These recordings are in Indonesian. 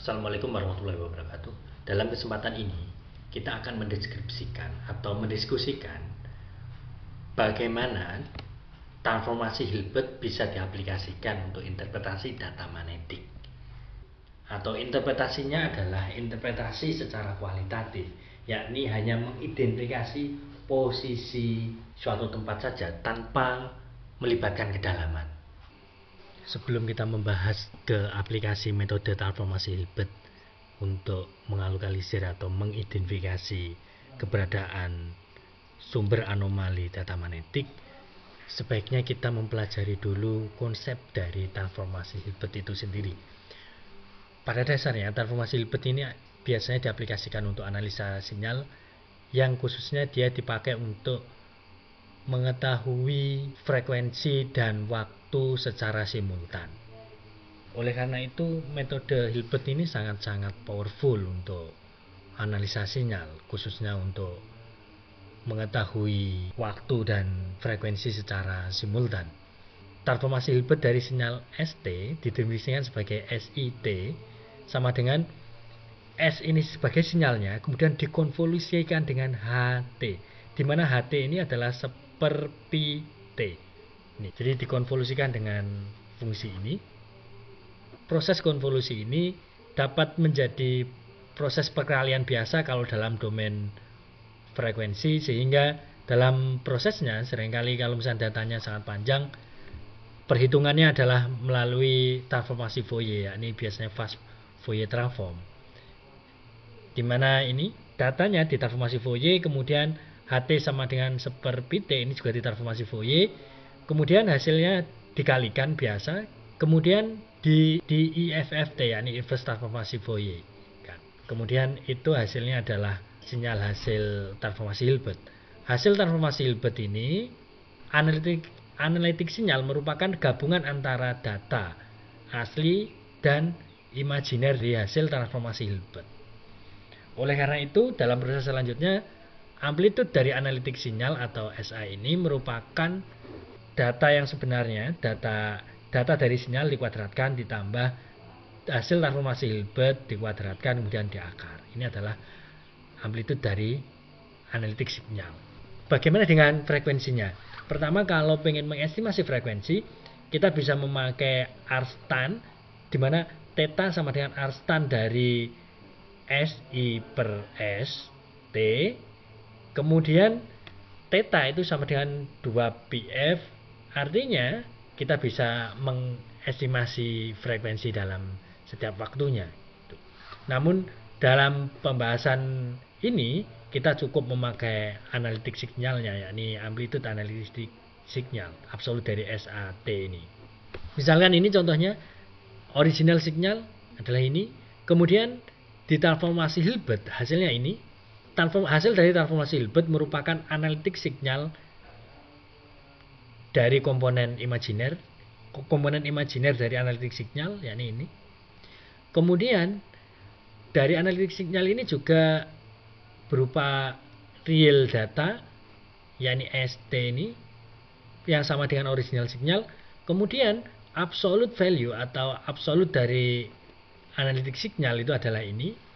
Assalamualaikum warahmatullahi wabarakatuh. Dalam kesempatan ini, kita akan mendeskripsikan atau mendiskusikan bagaimana transformasi Hilbert bisa diaplikasikan untuk interpretasi data magnetik. Atau interpretasinya adalah interpretasi secara kualitatif, yakni hanya mengidentifikasi posisi suatu tempat saja tanpa melibatkan kedalaman. Sebelum kita membahas ke aplikasi metode transformasi Hilbert untuk mengalokalisir atau mengidentifikasi keberadaan sumber anomali data magnetik, sebaiknya kita mempelajari dulu konsep dari transformasi Hilbert itu sendiri. Pada dasarnya, transformasi Hilbert ini biasanya diaplikasikan untuk analisa sinyal yang khususnya dia dipakai untuk mengetahui frekuensi dan waktu secara simultan. Oleh karena itu, metode Hilbert ini sangat-sangat powerful untuk analisa sinyal, khususnya untuk mengetahui waktu dan frekuensi secara simultan. Transformasi Hilbert dari sinyal ST didefinisikan sebagai SIT sama dengan S ini sebagai sinyalnya, kemudian dikonvolusikan dengan HT, di mana HT ini adalah seperti T. Jadi dikonvolusikan dengan fungsi ini. Proses konvolusi ini dapat menjadi proses perkalian biasa kalau dalam domain frekuensi, sehingga dalam prosesnya seringkali kalau misalnya datanya sangat panjang, perhitungannya adalah melalui transformasi Fourier, yakni biasanya fast Fourier transform, di mana ini datanya ditransformasi Fourier, kemudian HT sama dengan seperti T ini juga ditransformasi Fourier, kemudian hasilnya dikalikan biasa, kemudian di IFFT, yakni inverse transformasi Fourier. Kemudian itu hasilnya adalah sinyal hasil transformasi Hilbert. Hasil transformasi Hilbert ini analitik sinyal merupakan gabungan antara data asli dan imajiner di hasil transformasi Hilbert. Oleh karena itu, dalam proses selanjutnya, amplitude dari analitik sinyal atau SA ini merupakan data yang sebenarnya, data dari sinyal dikuadratkan ditambah hasil transformasi Hilbert dikuadratkan kemudian diakar. Ini adalah amplitude dari analitik sinyal. Bagaimana dengan frekuensinya? Pertama, kalau pengen mengestimasi frekuensi, kita bisa memakai R-stan, di mana theta sama dengan R-stan dari SI per S T, kemudian theta itu sama dengan 2πf, artinya kita bisa mengestimasi frekuensi dalam setiap waktunya. Namun dalam pembahasan ini kita cukup memakai analitik sinyalnya, yakni amplitude analitik signal absolut dari SAT ini. Misalkan ini contohnya original signal adalah ini, kemudian ditransformasi Hilbert hasilnya ini. Hasil dari transformasi Hilbert merupakan analitik signal dari komponen imajiner dari analitik signal, yakni ini. Kemudian dari analitik signal ini juga berupa real data, yakni ST ini yang sama dengan original signal. Kemudian absolute value atau absolut dari analitik signal itu adalah ini.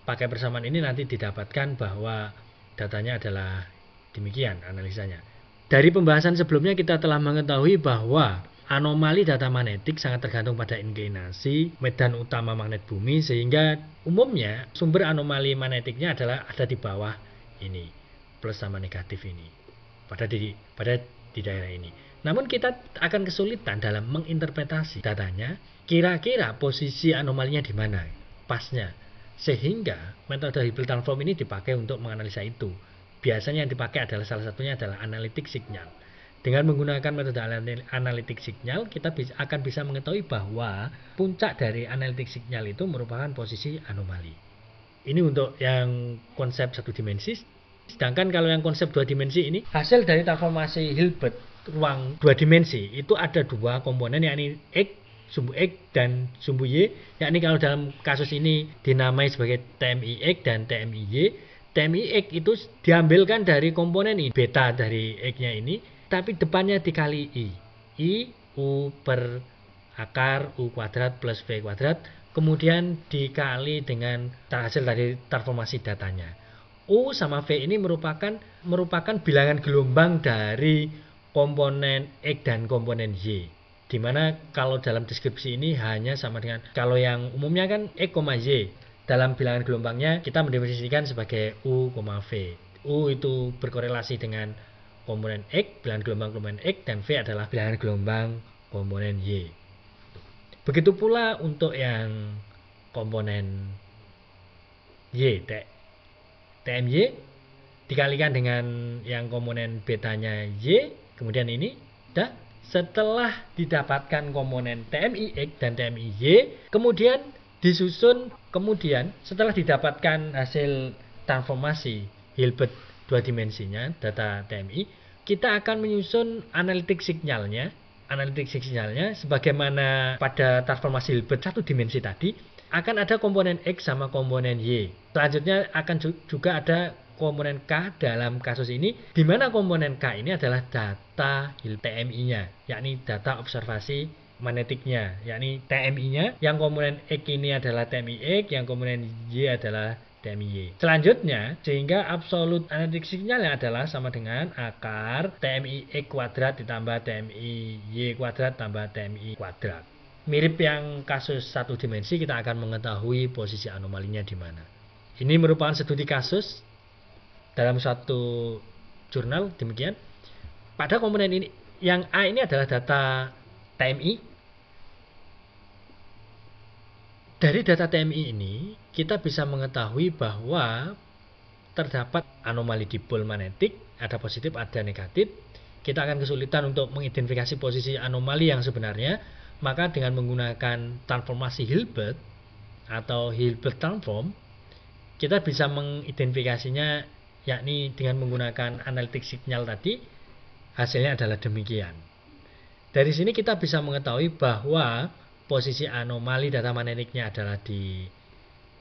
Pakai persamaan ini nanti didapatkan bahwa datanya adalah demikian analisanya. Dari pembahasan sebelumnya kita telah mengetahui bahwa anomali data magnetik sangat tergantung pada inklinasi medan utama magnet bumi, sehingga umumnya sumber anomali magnetiknya adalah ada di bawah ini, plus sama negatif ini, pada di daerah ini. Namun kita akan kesulitan dalam menginterpretasi datanya, kira-kira posisi anomalinya di mana pasnya, sehingga metode Hilbert transform ini dipakai untuk menganalisa itu. Biasanya yang dipakai adalah salah satunya adalah analitik signal. Dengan menggunakan metode analitik signal, kita akan bisa mengetahui bahwa puncak dari analitik signal itu merupakan posisi anomali. Ini untuk yang konsep satu dimensi. Sedangkan kalau yang konsep dua dimensi ini, hasil dari transformasi Hilbert ruang dua dimensi itu ada dua komponen, yakni X, sumbu X dan sumbu Y, yakni kalau dalam kasus ini dinamai sebagai TMIX dan TMIY. TMIX itu diambilkan dari komponen ini, beta dari X-nya ini, tapi depannya dikali I U per akar U kuadrat plus V kuadrat kemudian dikali dengan hasil dari transformasi datanya. U sama V ini merupakan bilangan gelombang dari komponen X dan komponen Y. Dimana kalau dalam deskripsi ini hanya sama dengan, kalau yang umumnya kan X, Y. Dalam bilangan gelombangnya kita mendefinisikan sebagai U, V. U itu berkorelasi dengan komponen X, bilangan gelombang komponen X, dan V adalah bilangan gelombang komponen Y. Begitu pula untuk yang komponen Y, TMY dikalikan dengan yang komponen betanya Y, kemudian ini setelah didapatkan komponen TMI X dan TMI Y, kemudian setelah didapatkan hasil transformasi Hilbert dua dimensinya data TMI, kita akan menyusun analitik signalnya sebagaimana pada transformasi Hilbert satu dimensi tadi. Akan ada komponen X sama komponen Y. Selanjutnya akan juga ada komponen K dalam kasus ini, di mana komponen K ini adalah data TMI-nya, yakni data observasi magnetiknya, yakni TMI-nya. Yang komponen X ini adalah TMI X, yang komponen Y adalah TMI Y. Selanjutnya, sehingga absolut analitik signalnya adalah sama dengan akar TMI X kuadrat ditambah TMI Y kuadrat tambah TMI kuadrat. Mirip yang kasus satu dimensi, kita akan mengetahui posisi anomalinya di mana. Ini merupakan studi kasus dalam suatu jurnal. Demikian. Pada komponen ini, yang A ini adalah data TMI. Dari data TMI ini, kita bisa mengetahui bahwa terdapat anomali dipol magnetik, ada positif, ada negatif. Kita akan kesulitan untuk mengidentifikasi posisi anomali yang sebenarnya. Maka dengan menggunakan transformasi Hilbert atau Hilbert transform, kita bisa mengidentifikasinya, yakni dengan menggunakan analitik signal tadi. Hasilnya adalah demikian. Dari sini kita bisa mengetahui bahwa posisi anomali data magnetiknya adalah di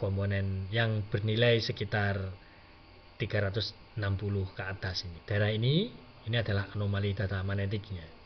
komponen yang bernilai sekitar 360 ke atas ini. Daerah ini adalah anomali data magnetiknya.